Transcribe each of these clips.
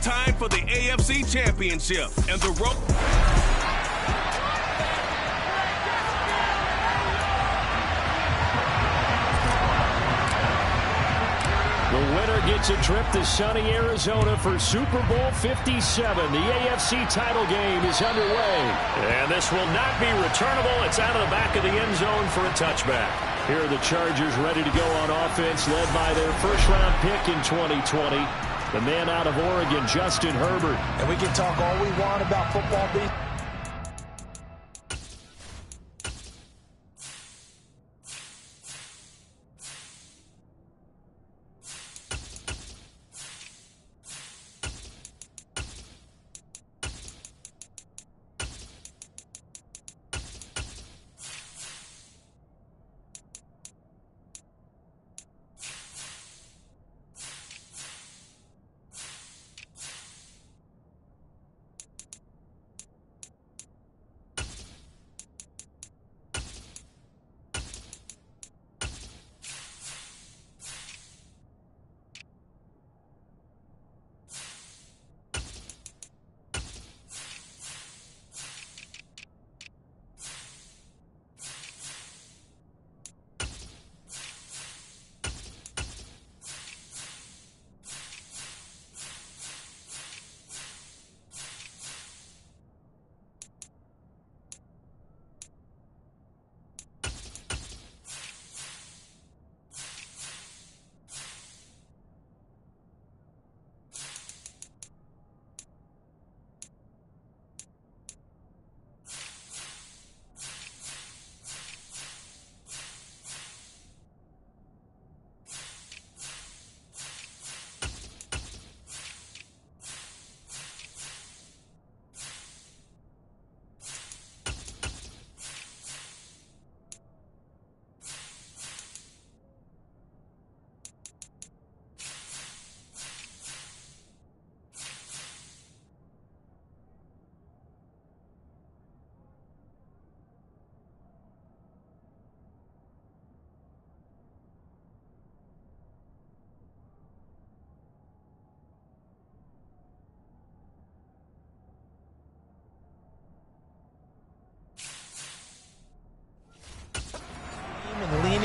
time for the AFC Championship. And the road... The winner gets a trip to sunny Arizona for Super Bowl 57. The AFC title game is underway. And this will not be returnable. It's out of the back of the end zone for a touchback. Here are the Chargers ready to go on offense, led by their first-round pick in 2020. The man out of Oregon, Justin Herbert. And we can talk all we want about football being.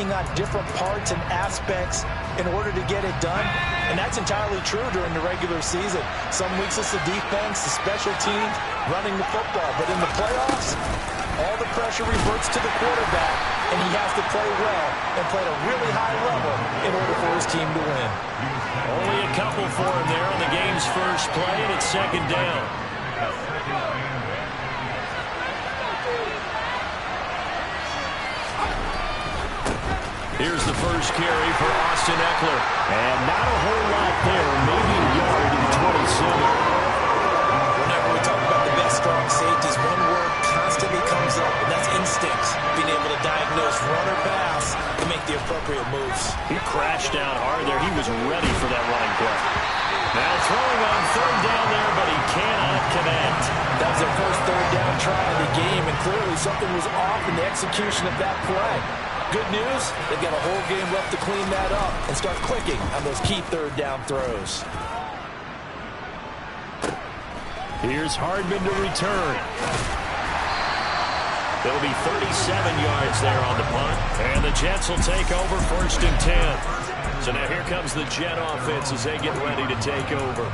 On different parts and aspects in order to get it done, and that's entirely true during the regular season. Some weeks it's the defense, the special teams running the football, but in the playoffs, all the pressure reverts to the quarterback, and he has to play well and play at a really high level in order for his team to win. Only a couple for him there on the game's first play, and it's second down. Here's the first carry for Austin Eckler. And not a whole lot there, maybe a yard in the 27. Whenever we talk about the best strong safeties, one word constantly comes up, and that's instincts. Being able to diagnose run or pass to make the appropriate moves. He crashed down hard there. He was ready for that running play. Now throwing on third down there, but he cannot connect. That was their first third down try of the game, and clearly something was off in the execution of that play. Good news, they've got a whole game left to clean that up and start clicking on those key third down throws. Here's Hardman to return. It'll be 37 yards there on the punt. And the Jets will take over first and 10. So now here comes the Jet offense as they get ready to take over.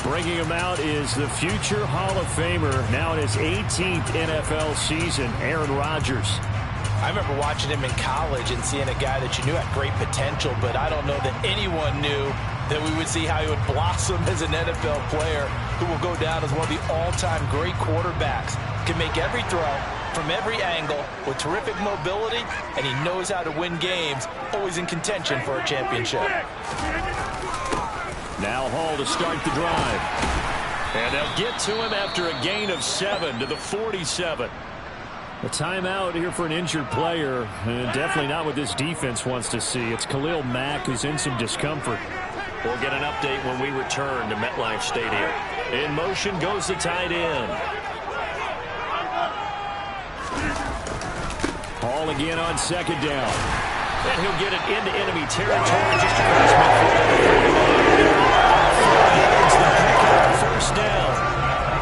Bringing him out is the future Hall of Famer, now in his 18th NFL season, Aaron Rodgers. I remember watching him in college and seeing a guy that you knew had great potential, but I don't know that anyone knew that we would see how he would blossom as an NFL player who will go down as one of the all-time great quarterbacks. Can make every throw from every angle with terrific mobility, and he knows how to win games, always in contention for a championship. Now Hall to start the drive. And they'll get to him after a gain of 7 to the 47. A timeout here for an injured player, and definitely not what this defense wants to see. It's Khalil Mack who's in some discomfort. We'll get an update when we return to MetLife Stadium. In motion goes the tight end. Hall again on second down. And he'll get it into enemy territory just across midfield. The pick out first down.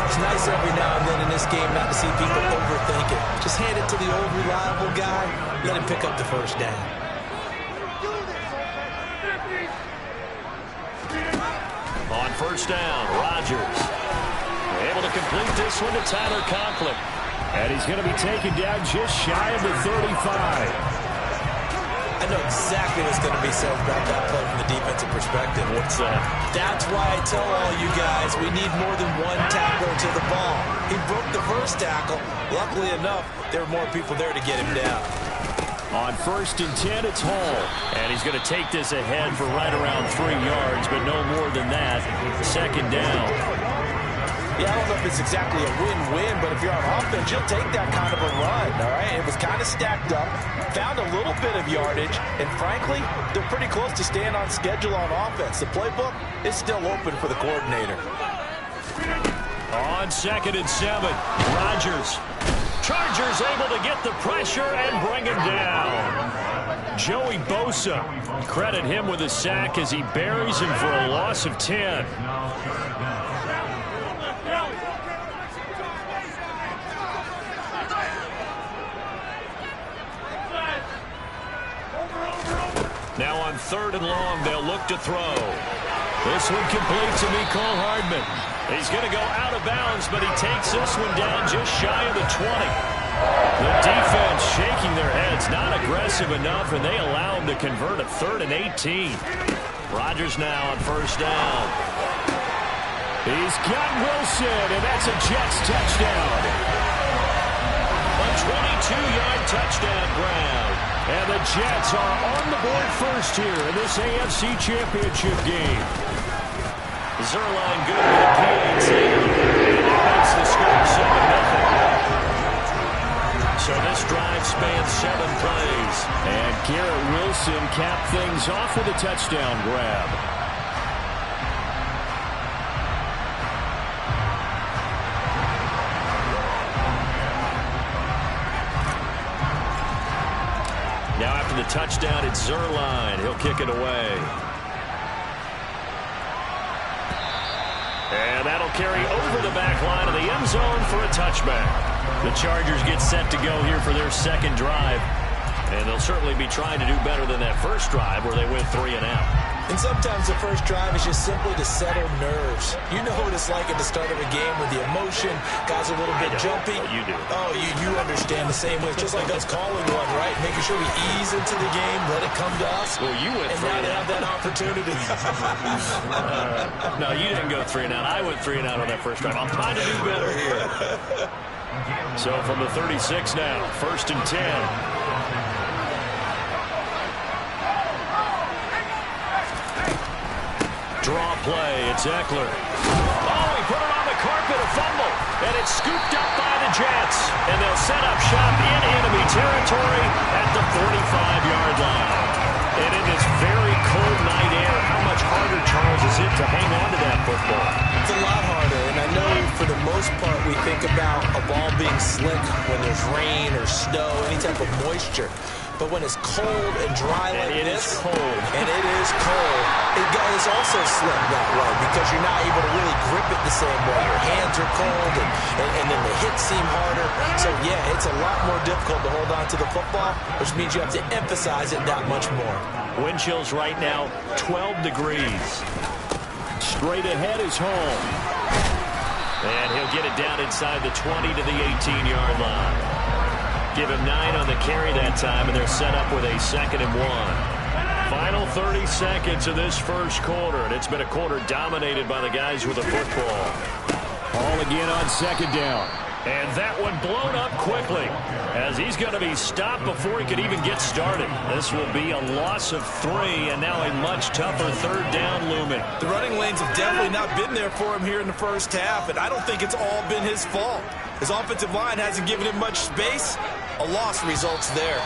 It's nice every now and then in this game not to see people overthink it. Just hand it to the old reliable guy. Let him pick up the first down. On first down, Rodgers able to complete this one to Tyler Conklin. And he's going to be taken down just shy of the 35. I know exactly what's going to be said about that play from the defensive perspective. What's that? That's why I tell all you guys we need more than one tackler to the ball. He broke the first tackle. Luckily enough, there were more people there to get him down. On 1st and 10, it's Hall. And he's going to take this ahead for right around 3 yards, but no more than that. Second down. Yeah, I don't know if it's exactly a win-win, but if you're on offense, you'll take that kind of a run, all right? It was kind of stacked up, found a little bit of yardage, and frankly, they're pretty close to staying on schedule on offense. The playbook is still open for the coordinator. On 2nd and 7, Rodgers. Chargers able to get the pressure and bring him down. Joey Bosa, credit him with a sack as he buries him for a loss of 10. Now on 3rd and long, they'll look to throw. This one complete to Mecole Hardman. He's going to go out of bounds, but he takes this one down just shy of the 20. The defense shaking their heads, not aggressive enough, and they allow him to convert a 3rd and 18. Rodgers now on first down. He's got Wilson, and that's a Jets touchdown. A 22-yard touchdown grab. And the Jets are on the board first here in this AFC Championship game. Zerline good with a PAT. And that makes the score 7-0. So this drive spans 7 plays. And Garrett Wilson capped things off with a touchdown grab. Now after the touchdown, it's Zerline. He'll kick it away. And that'll carry over the back line of the end zone for a touchback. The Chargers get set to go here for their second drive. And they'll certainly be trying to do better than that first drive where they went 3 and out. And sometimes the first drive is just simply to settle nerves. You know what it's like at the start of a game with the emotion. Guys are a little bit jumpy. Oh, you do. Oh, you understand the same way. It's just like us calling one, right? Making sure we ease into the game, let it come to us. Well, you went 3 and out. And now they have that opportunity. No, you didn't go 3 and out. I went 3 and out on that first drive. I'm trying to do better here. So from the 36 now, 1st and 10. Draw play, it's Eckler. Oh, he put it on the carpet, a fumble. And it's scooped up by the Jets. And they'll set up shop in enemy territory at the 45-yard line. And in this very cold night air, how much harder, Charles, is it to hang on to that football? It's a lot harder, and I know for the most part we think about a ball being slick when there's rain or snow, any type of moisture. But when it's cold and dry like this, it is cold, it's also slick that way because you're not able to really grip it the same way. Your hands are cold, and then the hits seem harder. So, yeah, it's a lot more difficult to hold on to the football, which means you have to emphasize it that much more. Wind chills right now, 12 degrees. Straight ahead is Hall. And he'll get it down inside the 20 to the 18-yard line. Give him 9 on the carry that time, and they're set up with a 2nd and 1. Final 30 seconds of this first quarter, and it's been a quarter dominated by the guys with the football. Hall again on 2nd down. And that one blown up quickly as he's going to be stopped before he could even get started. This will be a loss of 3, and now a much tougher 3rd down looming. The running lanes have definitely not been there for him here in the first half, and I don't think it's all been his fault. His offensive line hasn't given him much space. A loss results there.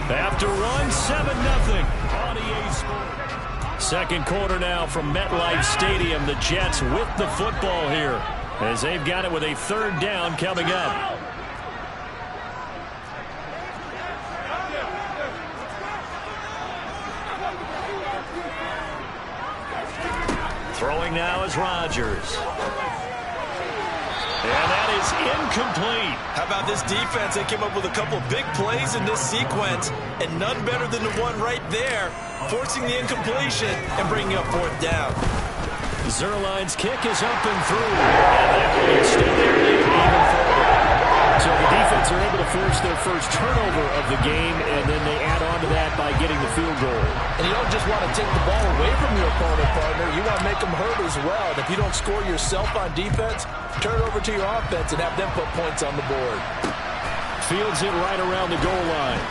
After one, 7-0 on EA Sports. Second quarter now from MetLife Stadium. The Jets with the football here as they've got it with a 3rd down coming up. Throwing Throwing now is Rodgers. And that is incomplete. How about this defense? They came up with a couple big plays in this sequence, and none better than the one right there, forcing the incompletion and bringing up fourth down. Zerline's kick is up and through. And that will extend their lead even further. So the defense are able to force their first turnover of the game, and then they add on to that by getting the field goal. And you don't just want to take the ball away from your opponent, partner. You want to make them hurt as well. And if you don't score yourself on defense, turn it over to your offense and have them put points on the board. Fields it right around the goal line.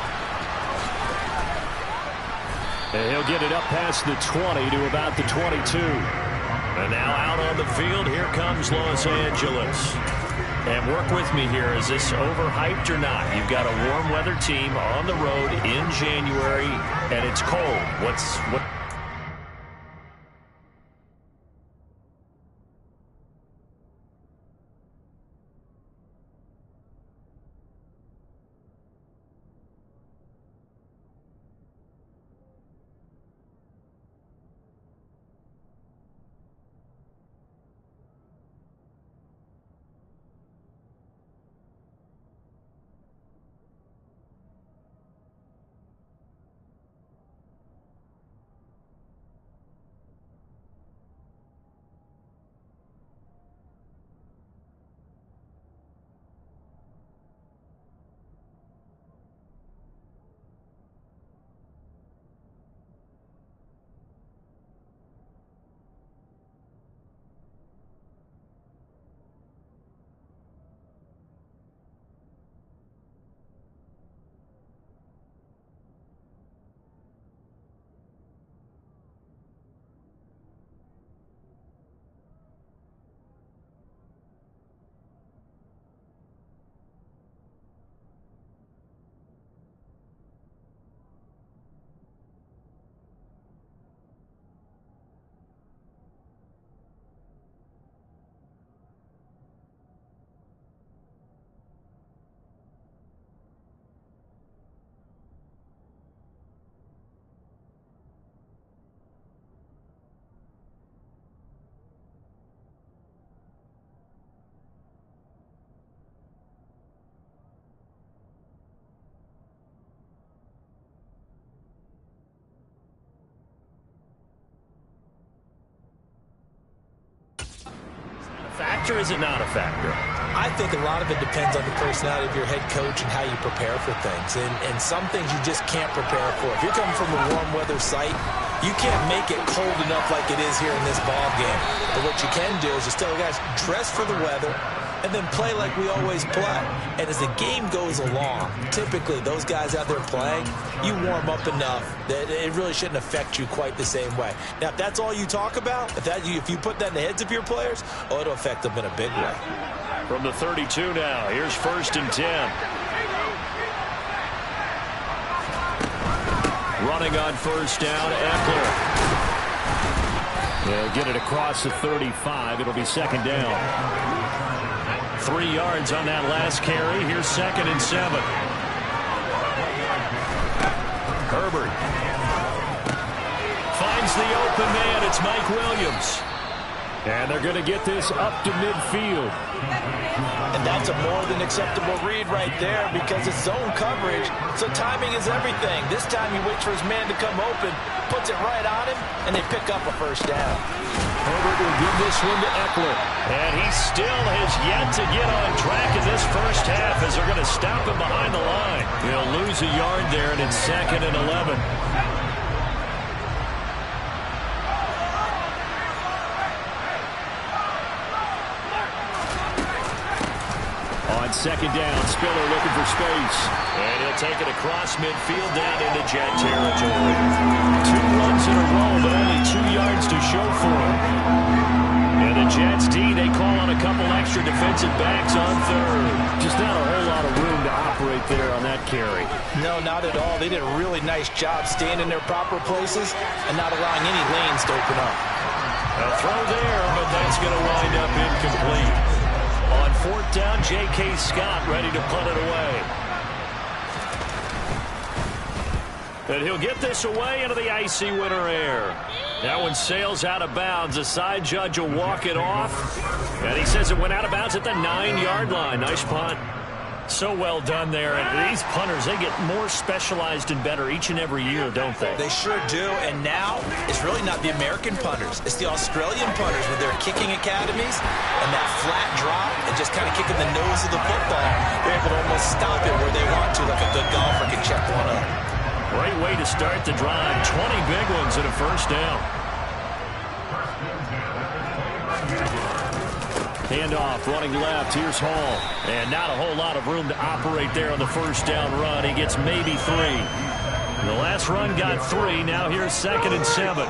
And he'll get it up past the 20 to about the 22. And now out on the field, here comes Los Angeles. And work with me here. Is this overhyped or not? You've got a warm weather team on the road in January, and it's cold. What? Factor, is it not a factor? I think a lot of it depends on the personality of your head coach and how you prepare for things. And some things you just can't prepare for. If you're coming from a warm weather site, you can't make it cold enough like it is here in this ball game. But what you can do is just tell the guys, dress for the weather, and then play like we always play. And as the game goes along, typically those guys out there playing, you warm up enough that it really shouldn't affect you quite the same way. Now, if that's all you talk about, if you put that in the heads of your players, it'll affect them in a big way. From the 32 now, here's 1st and 10. Running on 1st down, Eckler. They'll get it across the 35. It'll be 2nd down. 3 yards on that last carry. Here's 2nd and 7. Herbert finds the open man. It's Mike Williams. And they're going to get this up to midfield. And that's a more than acceptable read right there because it's zone coverage, so timing is everything. This time he waits for his man to come open, puts it right on him, and they pick up a 1st down. Herbert will give this one to Eckler. And he still has yet to get on track in this first half as they're going to stop him behind the line. He'll lose a yard there, and it's 2nd and 11. On 2nd down, Spiller looking for space. And he'll take it across midfield down into Jet territory. 2 runs in a row, but only 2 yards to show for him. And the Jets D, they call on a couple extra defensive backs on 3rd. Just not a whole lot of room to operate there on that carry. No, not at all. They did a really nice job staying in their proper places and not allowing any lanes to open up. A throw there, but that's going to wind up incomplete. On 4th down, J.K. Scott ready to punt it away. And he'll get this away into the icy winter air. That one sails out of bounds. The side judge will walk it off. And he says it went out of bounds at the 9-yard line. Nice punt. So well done there. And these punters, they get more specialized and better each and every year, don't they? They sure do. And now it's really not the American punters. It's the Australian punters with their kicking academies and that flat drop and just kind of kicking the nose of the football. They're able to almost stop it where they want to, like a good golfer can check one up. Great way to start the drive. 20 big ones and a first down. Handoff, running left. Here's Hall. And not a whole lot of room to operate there on the first down run. He gets maybe 3. The last run got 3. Now here's 2nd and 7.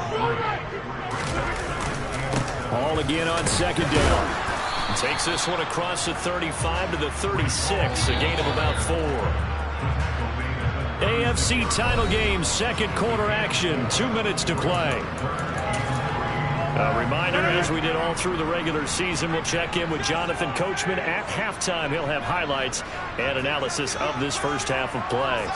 Hall again on 2nd down. Takes this one across the 35 to the 36. A gain of about 4. AFC title game, second quarter action. 2 minutes to play. A reminder, as we did all through the regular season, we'll check in with Jonathan Coachman at halftime. He'll have highlights and analysis of this first half of play.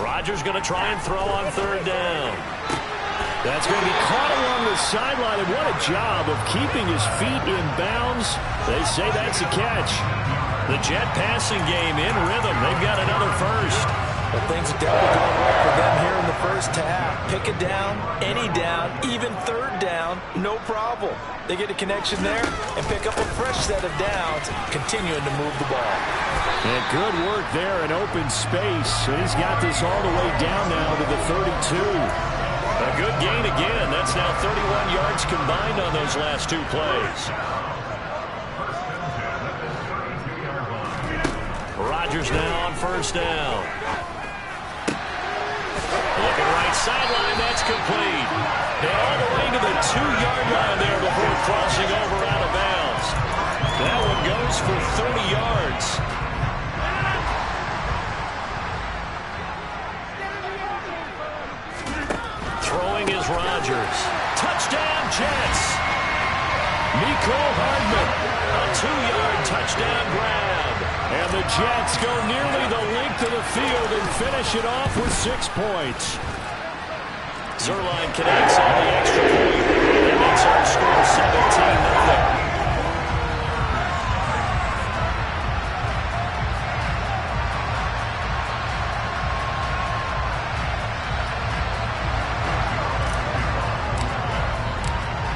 Rodgers going to try and throw on 3rd down. That's going to be caught along the sideline, and what a job of keeping his feet in bounds. They say that's a catch. The Jet passing game in rhythm. They've got another first. Well, things are definitely going right for them here in the first half. Pick a down, any down, even 3rd down, no problem. They get a connection there and pick up a fresh set of downs, continuing to move the ball. And good work there in open space. And he's got this all the way down now to the 32. A good gain again. That's now 31 yards combined on those last 2 plays. Rodgers now on 1st down. Looking right sideline, that's complete. And all the way to the 2-yard line there before crossing over out of bounds. That one goes for 30 yards. Throwing is Rodgers. Touchdown, Jets. Mecole Hardman, a 2-yard touchdown grab. And the Jets go nearly the length of the field and finish it off with 6 points. Zerline connects on the extra point. And makes our score 17-0.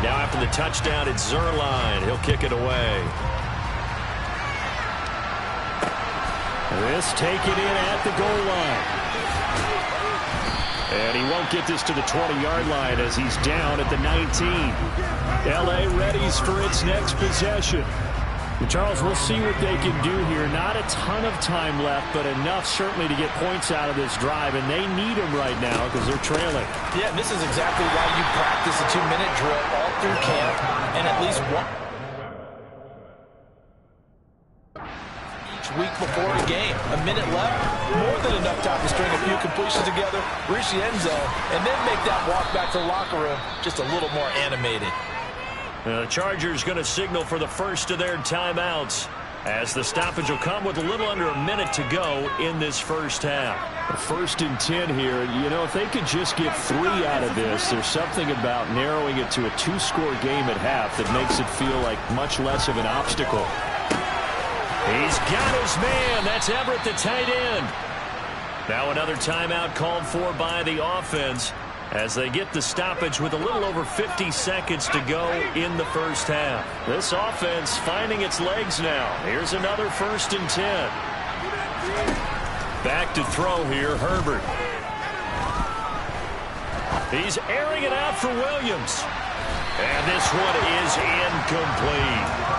Now after the touchdown, it's Zerline. He'll kick it away. This taken in at the goal line. And he won't get this to the 20-yard line as he's down at the 19. L.A. readies for its next possession. And Charles, we'll see what they can do here. Not a ton of time left, but enough certainly to get points out of this drive. And they need them right now because they're trailing. Yeah, this is exactly why you practice a 2-minute drill all through camp and at least one week before a game. A minute left, more than enough time to string a few completions together, reach the end zone, and then make that walk back to the locker room just a little more animated. The Chargers going to signal for the first of their timeouts as the stoppage will come with a little under a minute to go in this first half. 1st and 10 here. You know, if they could just get 3 out of this, there's something about narrowing it to a 2-score game at half that makes it feel like much less of an obstacle. He's got his man. That's Everett, the tight end. Now another timeout called for by the offense as they get the stoppage with a little over 50 seconds to go in the first half. This offense finding its legs now. Here's another 1st and 10. Back to throw here, Herbert. He's airing it out for Williams. And this one is incomplete.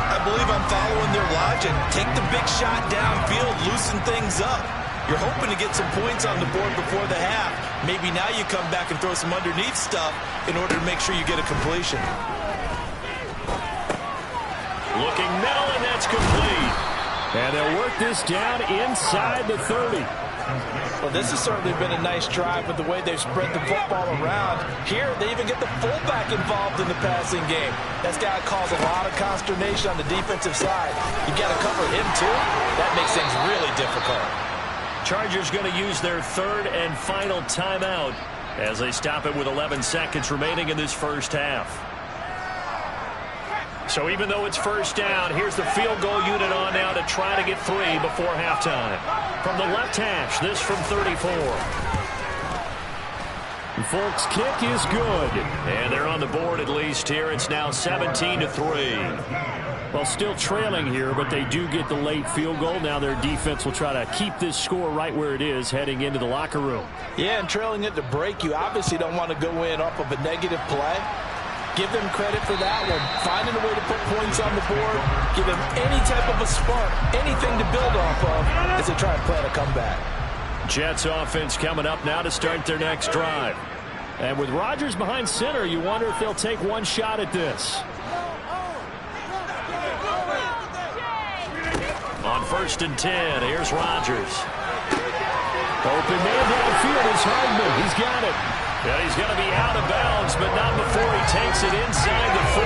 I believe I'm following their logic. Take the big shot downfield, loosen things up. You're hoping to get some points on the board before the half. Maybe now you come back and throw some underneath stuff in order to make sure you get a completion. Looking middle, and that's complete. And they'll work this down inside the 30. Well, this has certainly been a nice drive with the way they've spread the football around. Here, they even get the fullback involved in the passing game. That's got to cause a lot of consternation on the defensive side. You got to cover him, too. That makes things really difficult. Chargers going to use their third and final timeout as they stop it with 11 seconds remaining in this first half. So even though it's first down, here's the field goal unit on now to try to get 3 before halftime. From the left hash, this from 34. Folks' kick is good. And they're on the board at least here. It's now 17-3. Well, still trailing here, but they do get the late field goal. Now their defense will try to keep this score right where it is heading into the locker room. Yeah, and trailing it to break, you obviously don't want to go in off of a negative play. Give them credit for that one. Finding a way to put points on the board. Give them any type of a spark, anything to build off of as they try and plan a comeback. Jets offense coming up now to start their next drive. And with Rodgers behind center, you wonder if they'll take one shot at this. On 1st and 10, here's Rodgers. Open man downfield is Hardman. He's got it. Yeah, he's going to be out of bounds, but not before he takes it inside the 40.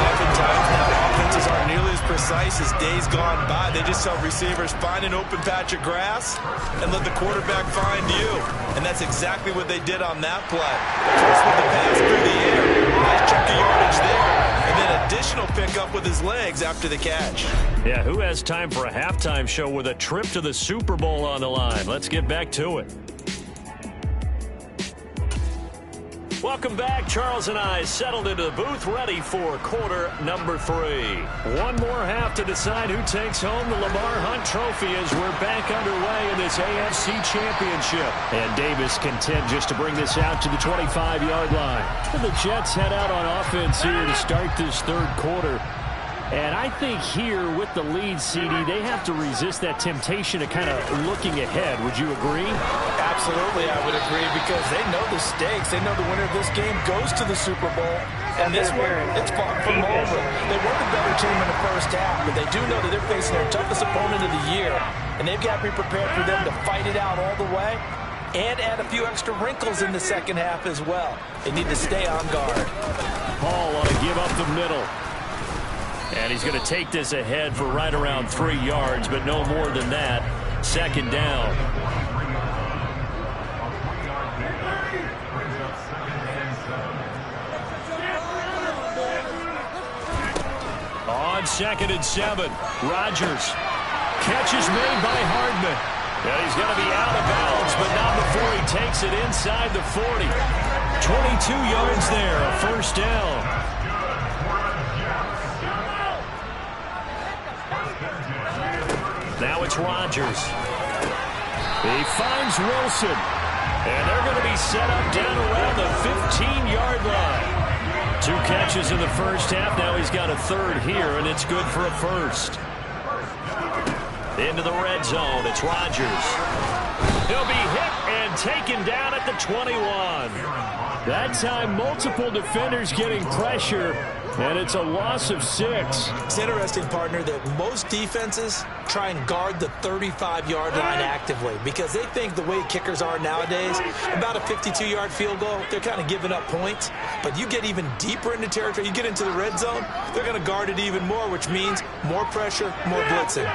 Oftentimes now, offenses aren't nearly as precise as days gone by. They just tell receivers, find an open patch of grass and let the quarterback find you. And that's exactly what they did on that play. First with the pass through the air. Nice chunk of yardage there. And then additional pickup with his legs after the catch. Yeah, who has time for a halftime show with a trip to the Super Bowl on the line? Let's get back to it. Welcome back. Charles and I settled into the booth ready for quarter number 3. One more half to decide who takes home the Lamar Hunt Trophy as we're back underway in this AFC Championship. And Davis content just to bring this out to the 25-yard line. And the Jets head out on offense here to start this third quarter. And I think here with the lead, CD, they have to resist that temptation of kind of looking ahead. Would you agree? Absolutely, I would agree, because they know the stakes. They know the winner of this game goes to the Super Bowl. And this one, it's fought from over. They were the better team in the first half, but they do know that they're facing their toughest opponent of the year. And they've got to be prepared for them to fight it out all the way and add a few extra wrinkles in the second half as well. They need to stay on guard. Paul want to give up the middle. And he's going to take this ahead for right around 3 yards, but no more than that. Second down. On 2nd and 7, Rodgers. Catch is made by Hardman. And he's going to be out of bounds, but not before he takes it inside the 40. 22 yards there, a first down. Now it's Rodgers. He finds Wilson. And they're going to be set up down around the 15-yard line. 2 catches in the first half. Now he's got a third here, and it's good for a first. Into the red zone. It's Rodgers. He'll be hit and taken down at the 21. That time, multiple defenders getting pressure, and it's a loss of 6. It's interesting, partner, that most defenses try and guard the 35-yard line actively because they think the way kickers are nowadays, about a 52-yard field goal, they're kind of giving up points. But you get even deeper into territory, you get into the red zone, they're going to guard it even more, which means more pressure, more blitzing.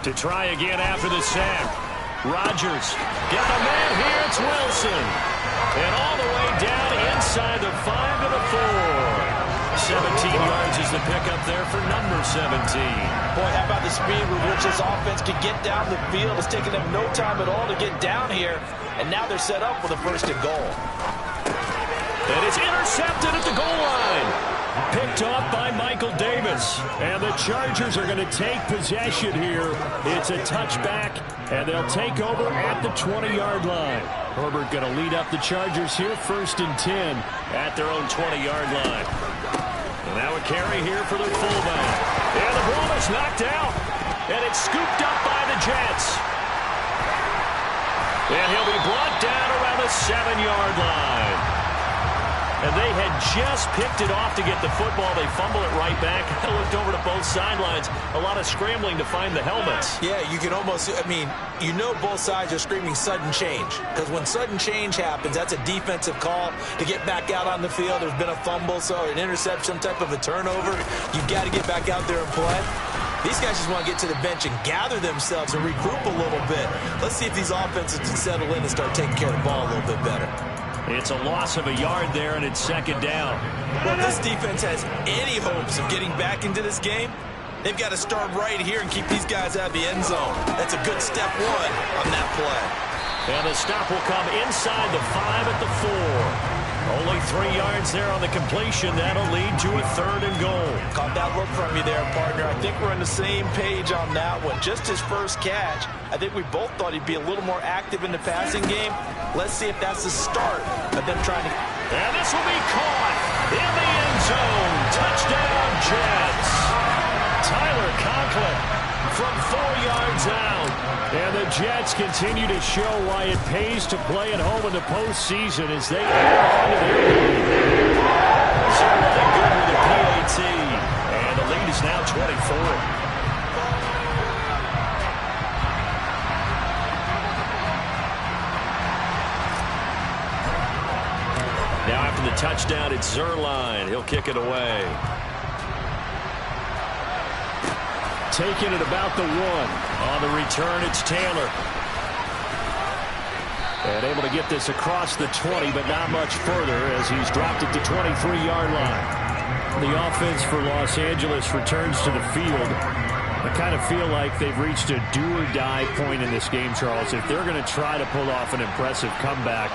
To try again after the sack. Rodgers got a man here. It's Wilson. And all the way down inside the 5 to the 4. 17 yards is the pickup there for number 17. Boy, how about the speed with which this offense can get down the field? It's taken them no time at all to get down here. And now they're set up with a 1st and goal. And it's intercepted at the goal line. Picked off by Michael Davis. And the Chargers are going to take possession here. It's a touchback, and they'll take over at the 20-yard line. Herbert going to lead up the Chargers here, 1st and 10 at their own 20-yard line. And now a carry here for the fullback. And the ball is knocked out, and it's scooped up by the Jets. And he'll be brought down around the 7-yard line. and they had just picked it off to get the football. They fumble it right back. I looked over to both sidelines. A lot of scrambling to find the helmets. Yeah, you can almost, you know both sides are screaming sudden change. Because when sudden change happens, that's a defensive call to get back out on the field. There's been a fumble, so an interception, some type of a turnover. You've got to get back out there and play. These guys just want to get to the bench and gather themselves and regroup a little bit. Let's see if these offenses can settle in and start taking care of the ball a little bit better. It's a loss of a yard there, and it's second down. Well, if this defense has any hopes of getting back into this game, they've got to start right here and keep these guys out of the end zone. That's a good step one on that play. And the stop will come inside the 5 at the 4. Only 3 yards there on the completion. That'll lead to a 3rd and goal. Caught that look from you there, partner. I think we're on the same page on that one. Just his first catch. I think we both thought he'd be a little more active in the passing game. Let's see if that's the start of them trying to... And this will be caught in the end zone. Touchdown, Jets. Tyler Conklin from 4 yards out. And the Jets continue to show why it pays to play at home in the postseason as they add on to their lead. Certainly good with the PAT. And the lead is now 24. Now after the touchdown, it's Zerline. He'll kick it away. Taking it about the 1. On the return, it's Taylor. And able to get this across the 20, but not much further as he's dropped it to 23-yard line. The offense for Los Angeles returns to the field. I kind of feel like they've reached a do-or-die point in this game, Charles. If they're going to try to pull off an impressive comeback,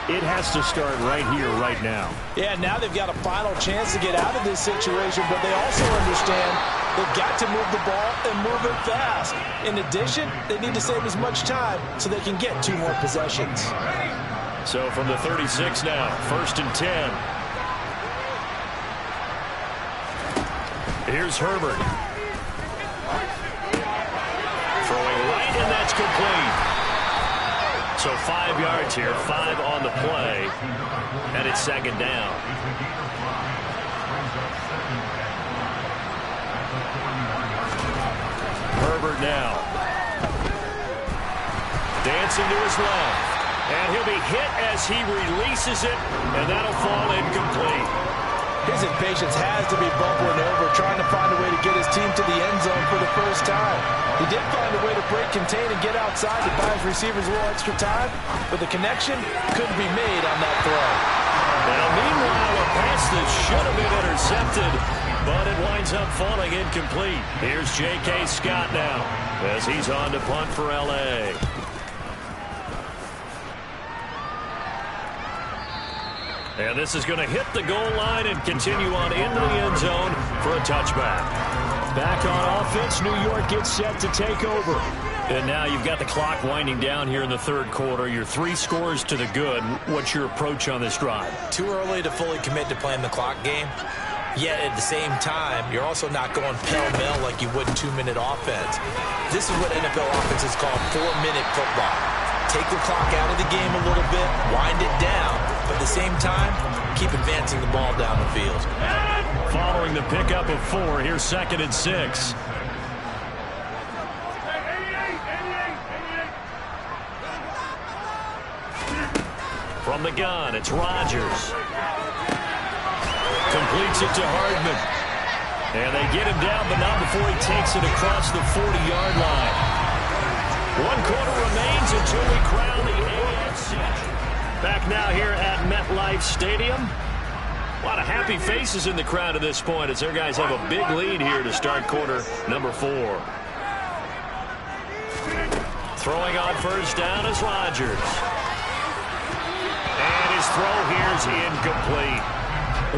it has to start right here, right now. Yeah, now they've got a final chance to get out of this situation, but they also understand they've got to move the ball and move it fast. In addition, they need to save as much time so they can get 2 more possessions. So from the 36 now, 1st and 10. Here's Herbert. Throwing right, and that's complete. So 5 yards here, 5 on the play, and it's second down. Herbert now. Dancing to his left. And he'll be hit as he releases it, and that'll fall incomplete. His impatience has to be bubbling over, trying to find a way to get his team to the end zone for the first time. He did find a way to break, contain, and get outside to buy his receivers a little extra time, but the connection couldn't be made on that throw. Now, meanwhile, a pass that should have been intercepted, but it winds up falling incomplete. Here's J.K. Scott now as he's on to punt for L.A. And this is going to hit the goal line and continue on into the end zone for a touchback. Back on offense, New York gets set to take over. And now you've got the clock winding down here in the 3rd quarter. You're 3 scores to the good. What's your approach on this drive? Too early to fully commit to playing the clock game. Yet at the same time, you're also not going pell-mell like you would in 2-minute offense. This is what NFL offenses call 4-minute football. Take the clock out of the game a little bit, wind it down, but at the same time, keep advancing the ball down the field. Following the pickup of 4, here's 2nd and 6. From the gun, it's Rodgers. Completes it to Hardman. And they get him down, but not before he takes it across the 40-yard line. 1 quarter remains until we crown the AFC. Back now here at MetLife Stadium. A lot of happy faces in the crowd at this point as their guys have a big lead here to start quarter number 4. Throwing on first down is Rodgers. And his throw here is incomplete.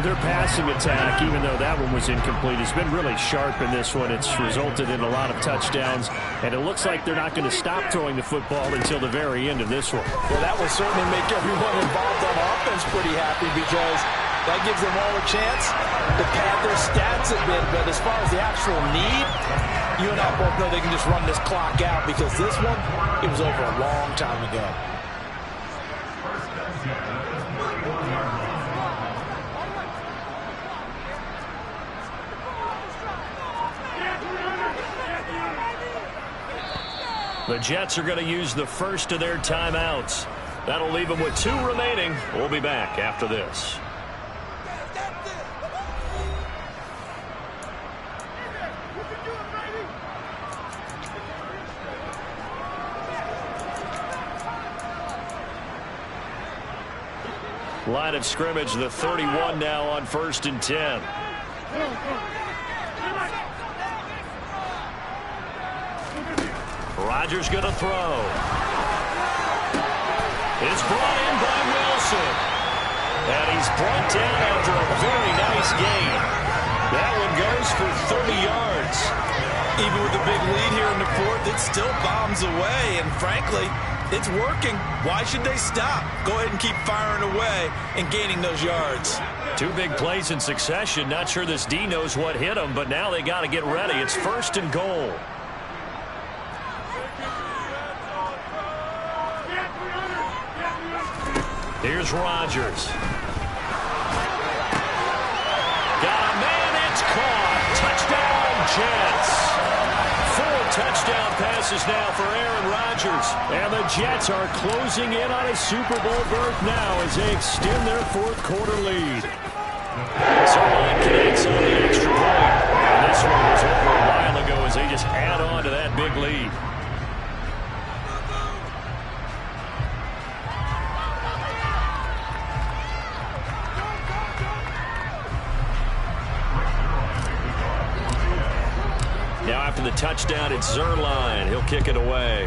Their passing attack, even though that one was incomplete, has been really sharp in this one. It's resulted in a lot of touchdowns, and it looks like they're not going to stop throwing the football until the very end of this one. Well, that will certainly make everyone involved on offense pretty happy because that gives them all a chance to pad their stats a bit. But as far as the actual need, you and I both know they can just run this clock out because this one, it was over a long time ago. The Jets are going to use the first of their timeouts. That'll leave them with 2 remaining. We'll be back after this. Line of scrimmage, the 31 now on 1st and 10. Rodgers going to throw. It's brought in by Wilson. And he's brought down after a very nice gain. That one goes for 30 yards. Even with a big lead here in the 4th, it still bombs away. And frankly, it's working. Why should they stop? Go ahead and keep firing away and gaining those yards. 2 big plays in succession. Not sure this D knows what hit them, but now they got to get ready. It's 1st and goal. Here's Rodgers. Got a man, it's caught. Touchdown, Jets. 4 touchdown passes now for Aaron Rodgers. And the Jets are closing in on a Super Bowl berth now as they extend their 4th quarter lead. Zerline connects on the extra point. And this one was over a while ago as they just add on to that big lead. Now after the touchdown, it's Zerline. He'll kick it away.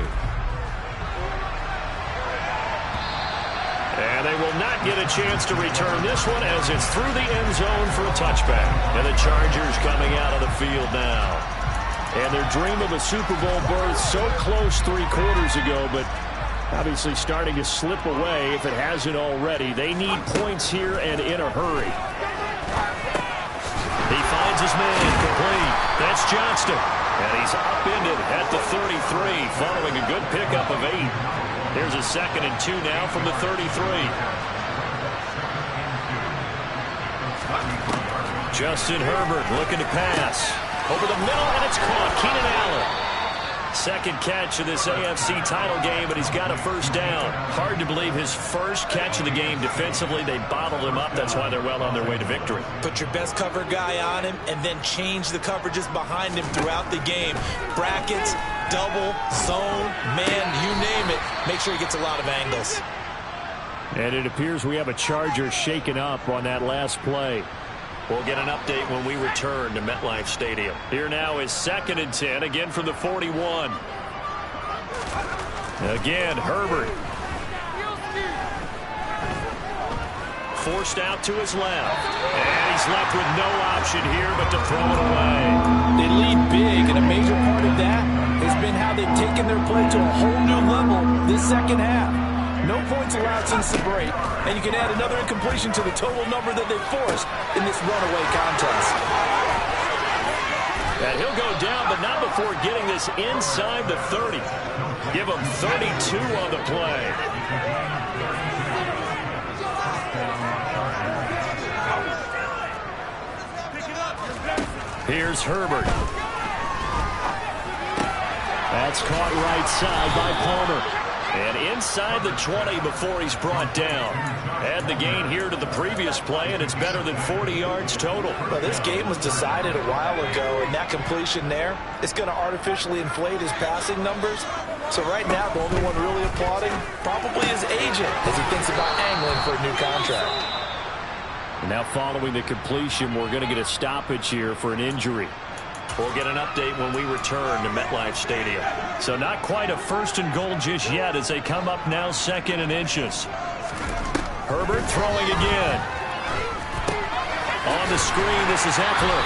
And they will not get a chance to return this one as it's through the end zone for a touchback. And the Chargers coming out of the field now. And their dream of a Super Bowl berth so close 3 quarters ago, but obviously starting to slip away if it hasn't already. They need points here and in a hurry. He finds his man complete. That's Johnston. And he's upended at the 33 following a good pickup of 8. Here's a 2nd and 2 now from the 33. Justin Herbert looking to pass. Over the middle, and it's caught. Keenan Allen. 2nd catch of this AFC title game, but he's got a 1st down. Hard to believe his 1st catch of the game defensively. They bottled him up. That's why they're well on their way to victory. Put your best cover guy on him and then change the coverages behind him throughout the game. Brackets, double, zone, man, you name it. Make sure he gets a lot of angles. And it appears we have a Charger shaken up on that last play. We'll get an update when we return to MetLife Stadium. Here now is 2nd and 10, again from the 41. Again, Herbert. Forced out to his left. And he's left with no option here but to throw it away. They lead big, and a major part of that has been how they've taken their play to a whole new level this 2nd half. No points allowed since the break, and you can add another incompletion to the total number that they've forced in this runaway contest. And he'll go down, but not before getting this inside the 30. Give him 32 on the play. Here's Herbert. That's caught right side by Palmer. And inside the 20 before he's brought down. Add the gain here to the previous play, and it's better than 40 yards total. Well, this game was decided a while ago, and that completion there is going to artificially inflate his passing numbers. So right now, the only one really applauding probably his agent as he thinks about angling for a new contract. And now following the completion, we're going to get a stoppage here for an injury. We'll get an update when we return to MetLife Stadium. So not quite a 1st and goal just yet as they come up now 2nd and inches. Herbert throwing again. On the screen, this is Eckler.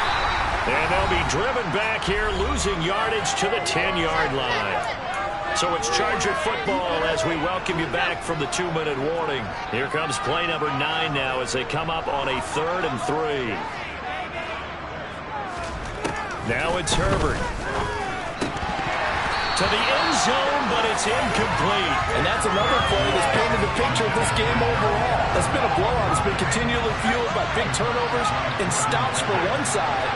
And they'll be driven back here, losing yardage to the 10-yard line. So it's Charger football as we welcome you back from the 2-minute warning. Here comes play number 9 now as they come up on a 3rd and 3. Now it's Herbert. To the end zone, but it's incomplete. And that's another play that's painted the picture of this game overall. That's been a blowout. It's been continually fueled by big turnovers and stops for one side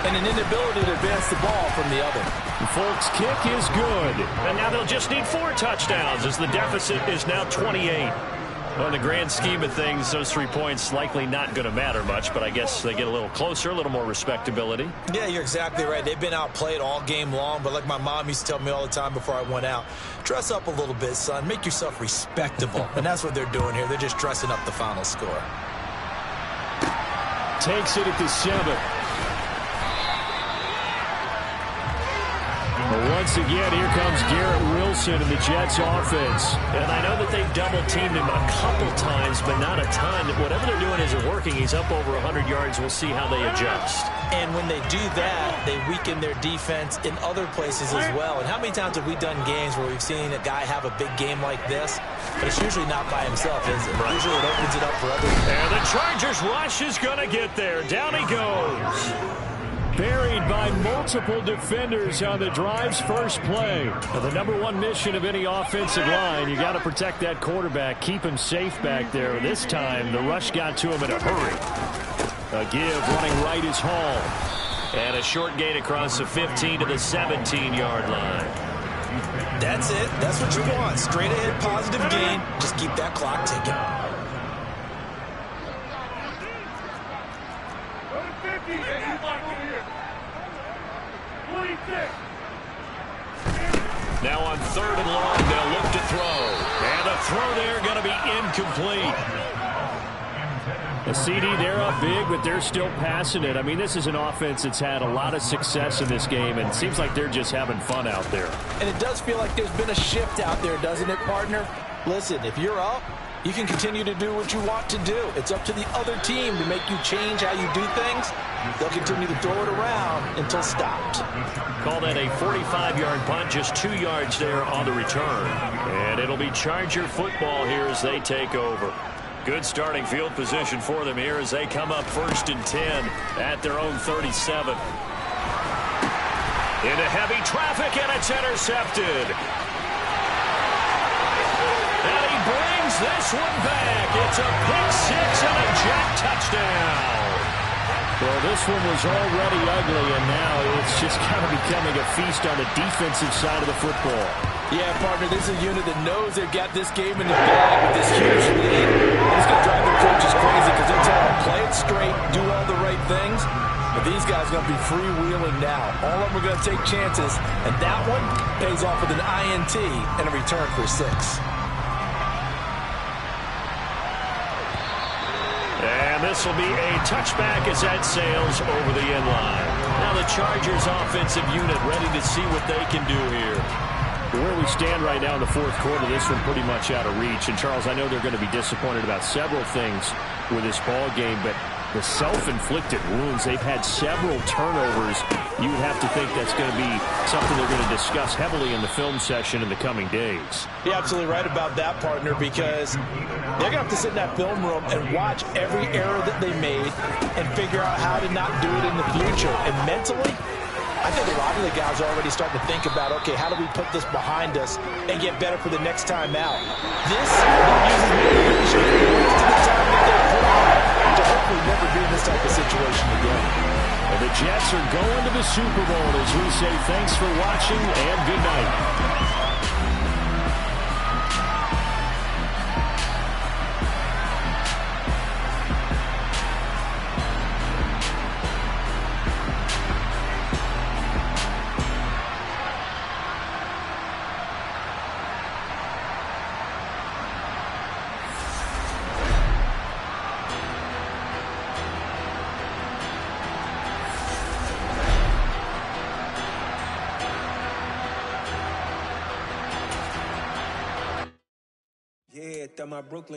and an inability to advance the ball from the other. Folk's kick is good. And now they'll just need 4 touchdowns as the deficit is now 28. Well, in the grand scheme of things, those 3 points likely not going to matter much, but I guess they get a little closer, a little more respectability. Yeah, you're exactly right. They've been outplayed all game long, but like my mom used to tell me all the time before I went out, dress up a little bit, son. Make yourself respectable. And that's what they're doing here. They're just dressing up the final score. Takes it at the 7. Once again, here comes Garrett Wilson in the Jets offense. And I know that they've double-teamed him a couple times, but not a ton. Whatever they're doing isn't working. He's up over 100 yards. We'll see how they adjust. And when they do that, they weaken their defense in other places as well. And how many times have we done games where we've seen a guy have a big game like this? But it's usually not by himself, is it? Right. Usually it opens it up for others. And the Chargers rush is going to get there. Down he goes. Buried by multiple defenders on the drive's first play. Now, the #1 mission of any offensive line, you got to protect that quarterback, keep him safe back there. This time, the rush got to him in a hurry. A give, running right is Hall. And a short gain across the 15 to the 17-yard line. That's it. That's what you want. Straight ahead, positive gain. Just keep that clock ticking. Now on 3rd and long, they'll look to throw. And the throw there going to be incomplete. The CD, they're up big, but they're still passing it. I mean, this is an offense that's had a lot of success in this game, and it seems like they're just having fun out there. And it does feel like there's been a shift out there, doesn't it, partner? Listen, if you're up, you can continue to do what you want to do. It's up to the other team to make you change how you do things. They'll continue to throw it around until stopped. Call that a 45-yard punt, just 2 yards there on the return. And it'll be Charger football here as they take over. Good starting field position for them here as they come up 1st and 10 at their own 37. Into heavy traffic, and it's intercepted. And he brings this one back. It's a pick 6 and a Jet touchdown. Well, this one was already ugly, and now it's just kind of becoming a feast on the defensive side of the football. Yeah, partner, this is a unit that knows they've got this game in the bag with this huge lead. It's going to drive their coaches crazy because they're telling them play it straight, do all the right things. But these guys are going to be freewheeling now. All of them are going to take chances, and that one pays off with an INT and a return for 6. And this will be a touchback as that sails over the end line. Now the Chargers offensive unit ready to see what they can do here. Where we stand right now in the 4th quarter, this one pretty much out of reach. And, Charles, I know they're going to be disappointed about several things with this ball game, but the self-inflicted wounds, they've had several turnovers. You would have to think that's going to be something they're going to discuss heavily in the film session in the coming days. You're absolutely right about that, partner, because they're going to have to sit in that film room and watch every error that they made and figure out how to not do it in the future. And mentally, I think a lot of the guys are already starting to think about, okay, how do we put this behind us and get better for the next time out? This uses motivation to the time that they put on to hopefully never be in this type of situation again. Well, the Jets are going to the Super Bowl as we say thanks for watching and good night. Yeah, my Brooklyn